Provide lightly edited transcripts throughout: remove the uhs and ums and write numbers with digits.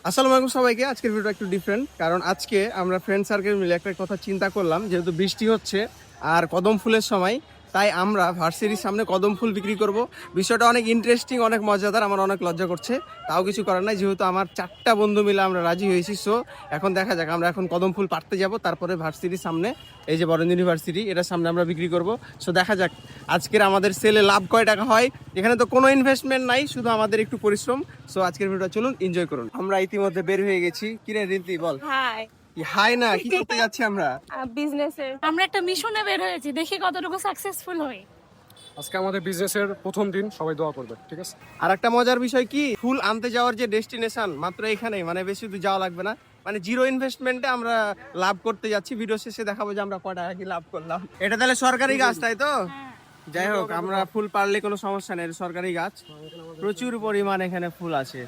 আসসালামু আলাইকুম সবাইকে। আজকের ভিডিওটা একটু ডিফারেন্ট, কারণ আজকে আমরা ফ্রেন্ড সার্কেল মিলে একটা কথা চিন্তা করলাম। যেহেতু বৃষ্টি হচ্ছে আর কদম ফুলের সময়, তাই আমরা ভার্সিটির সামনে কদম ফুল বিক্রি করব। বিষয়টা অনেক ইন্টারেস্টিং, অনেক মজাদার। আমার অনেক লজ্জা করছে, তাও কিছু করার নাই। যেহেতু আমার 4টা বন্ধু মিলে আমরা রাজি হয়েছি, সো এখন দেখা যাক। আমরা এখন কদম ফুল পাড়তে যাব, তারপরে ভার্সিটির সামনে, এই যে বরেন্দ্র ইউনিভার্সিটি, এটার সামনে আমরা বিক্রি করব। সো দেখা যাক আজকের আমাদের সেলে লাভ কয় টাকা হয়। এখানে তো কোনো ইনভেস্টমেন্ট নাই, শুধু আমাদের একটু পরিশ্রম। সো আজকের ভিডিওটা চলুন এনজয় করুন। আমরা ইতিমধ্যে বের হয়ে গেছি। কিরে রিন্তি বল। হাই হাই না, কি করতে যাচ্ছি আমরা? বিজনেসের আমরা একটা মিশনে বের হয়েছি, দেখি কতটুকু সাকসেসফুল হই। আজকে আমাদের বিজনেসের প্রথম দিন, সবাই দোয়া করবে, ঠিক আছে? আর একটা মজার বিষয় কি, ফুল আনতে যাওয়ার যে ডেস্টিনেশন মাত্র এখানেই, মানে বেশি দূর যাওয়া লাগবে না। মানে জিরো ইনভেস্টমেন্টে আমরা লাভ করতে যাচ্ছি। ভিডিও শেষে দেখাবো যে আমরা কয় টাকা কি লাভ করলাম। এটা তাহলে সরকারি গাছ, তাই তো? যাই হোক, আমরা ফুল পারলে কোনো সমস্যা নেই, এটা সরকারি গাছ। প্রচুর পরিমাণ এখানে ফুল আছে।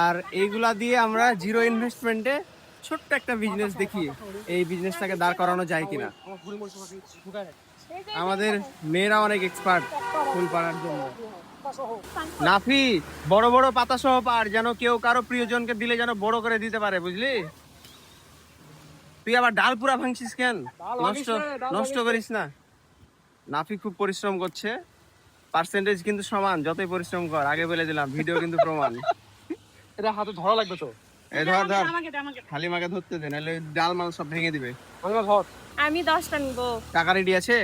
আর এইগুলা দিয়ে আমরা জিরো ইনভেস্টমেন্টে ছোট্ট একটা বিজনেস দেখি, এই বিজনেসটাকে দাঁড় করানো যায় কিনা। আমাদের মেয়েরা অনেক এক্সপার্ট ফুল পাড়ার জন্য। নাফি, বড় বড় পাতা সহ পাড়, যেন কেউ কারো প্রিয়জনকে দিলে যেন বড় করে দিতে পারে, বুঝলি? তুই আবার ডাল পুরা ভাঙছিস কেন? নষ্ট নষ্ট করিস না। নাফি খুব পরিশ্রম করছে, পার্সেন্টেজ কিন্তু সমান, যতই পরিশ্রম কর। আগে বলে দিলাম, ভিডিও কিন্তু প্রমাণ। এটা হাতে ধরা লাগবে তো। এই ধর ধর, খালি মাকে ধরতে দে, নাহলে ডাল মাল সব ভেঙে দিবে। ধর। আমি 10টা নিব। টাকা রেডি আছে?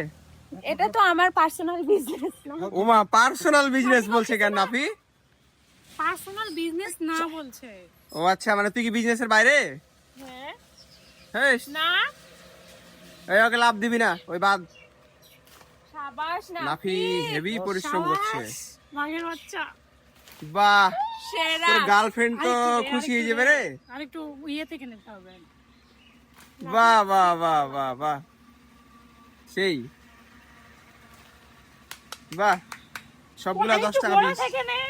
এটা তো আমার পার্সোনাল বিজনেস না। ওমা, পার্সোনাল বিজনেস বলছে কেন নাফি? পার্সোনাল বিজনেস না বলছে। ও আচ্ছা, মানে তুই কি বিজনেসের বাইরে? হ্যাঁ হ্যাঁ, না, এই ওকে লাভ দিবি না, ওই বাদ। শাবাশ নাফি হেভি পরিশ্রম করছে। মাগের বাচ্চা, বাহ, সেরা। তোর গার্লফ্রেন্ড তো খুশি হয়ে যাবে রে। আরেকটু ইয়ে থেকে নিতে হবে। বাহ বাহ বাহ বাহ বাহ, সেই বাহ। সবগুলা 10 টাকা পিস। থেকে নে।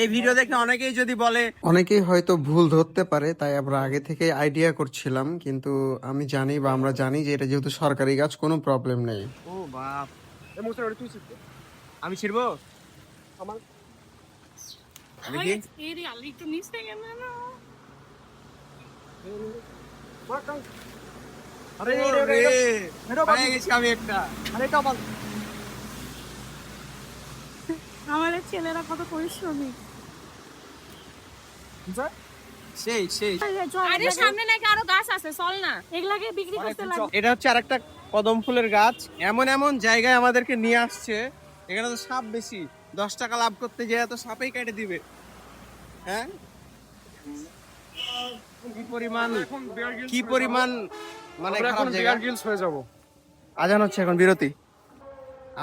এই ভিডিও দেখে অনেকেই যদি বলে, অনেকেই হয়তো ভুল ধরতে পারে, তাই আমরা আগে থেকে আইডিয়া করছিলাম। কিন্তু আমি জানি, বা আমরা জানি যে এটা যেহেতু সরকারি গাছ, কোনো প্রবলেম নেই। ও বাপ, এই মুহূর্তে তুই শিখতে আমি ছিড়বো? আমার দেখি। এরি আলি একটু নিচ থেকে না না। আরে ওরে, এটা পেয়ে গেছি আমি একটা। আরে এটা বল। আমাদের ছেলেরা কত পরিশ্রমী। সেই সেই। আরে সামনে নাকি আরো গাছ আছে, চল না, এগুলাকে বিক্রি করতে লাগবে। এটা হচ্ছে আরেকটা কদম ফুলের গাছ। এমন এমন জায়গায় আমাদেরকে নিয়ে আসছে, এখানে তো সাপ বেশি। 10 টাকা লাভ করতে যেয়ে তো সাপেই কেটে দিবে। হ্যাঁ, কি পরিমাণ, কি পরিমাণ, মানে আমরা খারাপ এখন জায়গা। বিয়ার গিলস হয়ে যাব। আজান হচ্ছে, এখন বিরতি।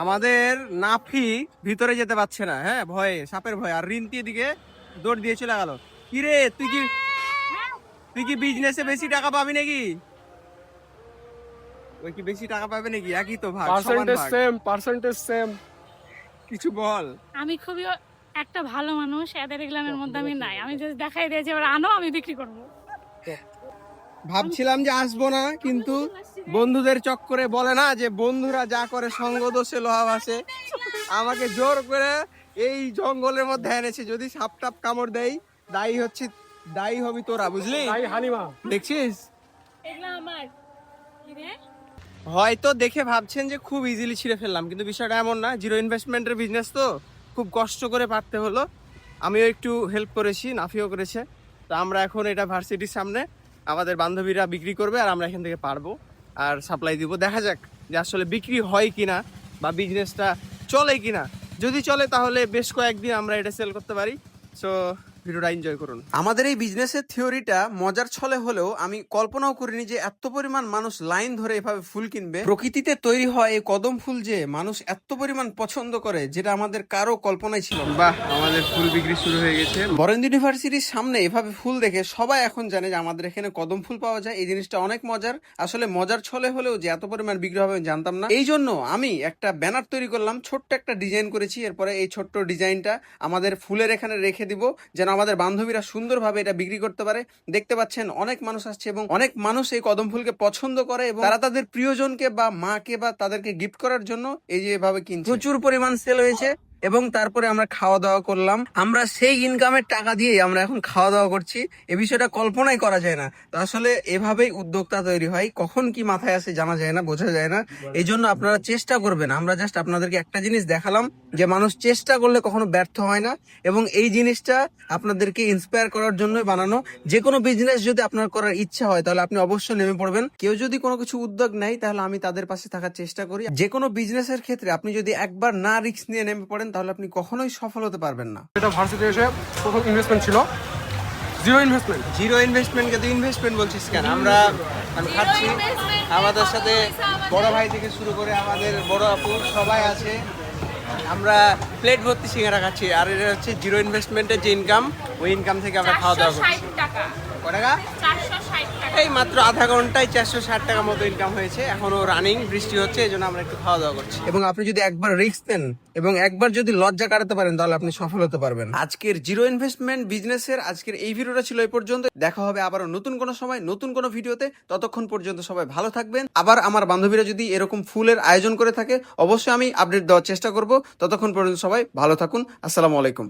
আমাদের নাফি ভিতরে যেতে পারছে না, হ্যাঁ, ভয়ে, সাপের ভয়ে। আর রিন্তি এদিকে দৌড় দিয়ে চলে গেল। কিরে, তুই কি বিজনেসে বেশি টাকা পাবি নাকি? ওই কি বেশি টাকা পাবে নাকি? একই তো ভাগ, সমান ভাগ। Percentage same. কিছু বল। আমি খুবই একটা ভালো মানুষ, এদের এগুলানের মধ্যে আমি নাই। আমি যদি দেখাই দিয়েছি এবার আনো, আমি বিক্রি করবো। ভাবছিলাম যে আসবো না, কিন্তু বন্ধুদের চক্করে বলে না যে বন্ধুরা যা করে সঙ্গ দোষে লোহা ভাসে। আমাকে জোর করে এই জঙ্গলের মধ্যে এনেছে। যদি সাপ টাপ কামড় দেয়, দায়ী হবি তোরা, বুঝলি? তাই হানিমা দেখছিস, এগুলা আমার। কি রে? হয়তো দেখে ভাবছেন যে খুব ইজিলি ছিঁড়ে ফেললাম, কিন্তু বিষয়টা এমন না। জিরো ইনভেস্টমেন্টের বিজনেস তো, খুব কষ্ট করে পারতে হলো। আমিও একটু হেল্প করেছি, নাফিও করেছে। তো আমরা এখন এটা ভার্সিটির সামনে আমাদের বান্ধবীরা বিক্রি করবে, আর আমরা এখান থেকে পারবো আর সাপ্লাই দিব। দেখা যাক যে আসলে বিক্রি হয় কিনা, বা বিজনেসটা চলে কিনা। যদি চলে তাহলে বেশ কয়েকদিন আমরা এটা সেল করতে পারি। সো ভিডিওটা এনজয় করুন। আমাদের এই বিজনেসের থিওরিটা মজার ছলে হলেও আমি কল্পনাও করিনি যে এত পরিমাণ মানুষ লাইন ধরে এভাবে ফুল কিনবে। প্রকৃতিতে তৈরি হয় এই কদম ফুল যে মানুষ এত পরিমাণ পছন্দ করে, যেটা আমাদের কারো কল্পনাই ছিল না। বাহ, আমাদের ফুল বিক্রি শুরু হয়ে গেছে। বরেন্দ্র ইউনিভার্সিটির সামনে এভাবে ফুল দেখে সবাই এখন জানে যে আমাদের এখানে কদম ফুল পাওয়া যায়। এই জিনিসটা অনেক মজার। আসলে মজার ছলে হলেও যে এত পরিমাণ বিক্রি হবে আমি জানতাম না। এই জন্য আমি একটা ব্যানার তৈরি করলাম, ছোট্ট একটা ডিজাইন করেছি। এরপরে এই ছোট্ট ডিজাইনটা আমাদের ফুলের এখানে রেখে দিব, যেন আমাদের বান্ধবীরা সুন্দরভাবে এটা বিক্রি করতে পারে। দেখতে পাচ্ছেন অনেক মানুষ আসছে, এবং অনেক মানুষ এই কদম ফুলকে পছন্দ করে, এবং তারা তাদের প্রিয়জনকে বা মাকে বা তাদেরকে গিফট করার জন্য এই যে এভাবে কিনছে। প্রচুর পরিমাণ সেল হয়েছে। এবং তারপরে আমরা খাওয়া দাওয়া করলাম। আমরা সেই ইনকামের টাকা দিয়ে আমরা এখন খাওয়া দাওয়া করছি। এই বিষয়টা কল্পনাই করা যায় না। তো আসলে এভাবেই উদ্যোক্তা তৈরি হয়, কখন কি মাথায় আসে জানা যায় না, বোঝা যায় না। এই জন্য আপনারা চেষ্টা করবেন। আমরা জাস্ট আপনাদেরকে একটা জিনিস দেখালাম যে মানুষ চেষ্টা করলে কখনো ব্যর্থ হয় না, এবং এই জিনিসটা আপনাদেরকে ইন্সপায়ার করার জন্যই বানানো। যে কোনো বিজনেস যদি আপনার করার ইচ্ছা হয় তাহলে আপনি অবশ্যই নেমে পড়বেন। কেউ যদি কোনো কিছু উদ্যোগ নেয় তাহলে আমি তাদের পাশে থাকার চেষ্টা করি। যে কোনো বিজনেসের ক্ষেত্রে আপনি যদি একবার না রিস্ক নিয়ে নেমে পড়েন তাহলে আপনি কখনোই সফল হতে পারবেন না। এটা ভার্সিটি এসে প্রথম ইনভেস্টমেন্ট ছিল, জিরো ইনভেস্টমেন্ট। জিরো ইনভেস্টমেন্টকে তুই ইনভেস্টমেন্ট বলছিস কেন? আমি খাচ্ছি, আমাদের সাথে বড় ভাই থেকে শুরু করে আমাদের বড় আপু সবাই আছে। আমরা প্লেট ভর্তি সিঙ্গারা খাচ্ছি, আর এটা হচ্ছে জিরো ইনভেস্টমেন্টের যে ইনকাম, ওই ইনকাম থেকে আমরা খাওয়া দাওয়া করছি। 460 টাকা। কত টাকা? 460 টাকা। এই মাত্র আধা ঘন্টায় 460 টাকা মতো ইনকাম হয়েছে। এখনো রানিং, বৃষ্টি হচ্ছে, এই জন্য আমরা একটু খাওয়া দাওয়া করছি। এবং আপনি যদি একবার রিস্ক নেন এবং একবার যদি লজ্জা কাটাতে পারেন তাহলে আপনি সফল হতে পারবেন। আজকের জিরো ইনভেস্টমেন্ট বিজনেসের আজকের এই ভিডিওটা ছিল এই পর্যন্ত। দেখা হবে আবারও নতুন কোনো সময় নতুন কোনো ভিডিওতে। ততক্ষণ পর্যন্ত সবাই ভালো থাকবেন। আবার আমার বান্ধবীরা যদি এরকম ফুলের আয়োজন করে থাকে অবশ্যই আমি আপডেট দেওয়ার চেষ্টা করব। ততক্ষণ পর্যন্ত সবাই ভালো থাকুন। আসসালামু আলাইকুম।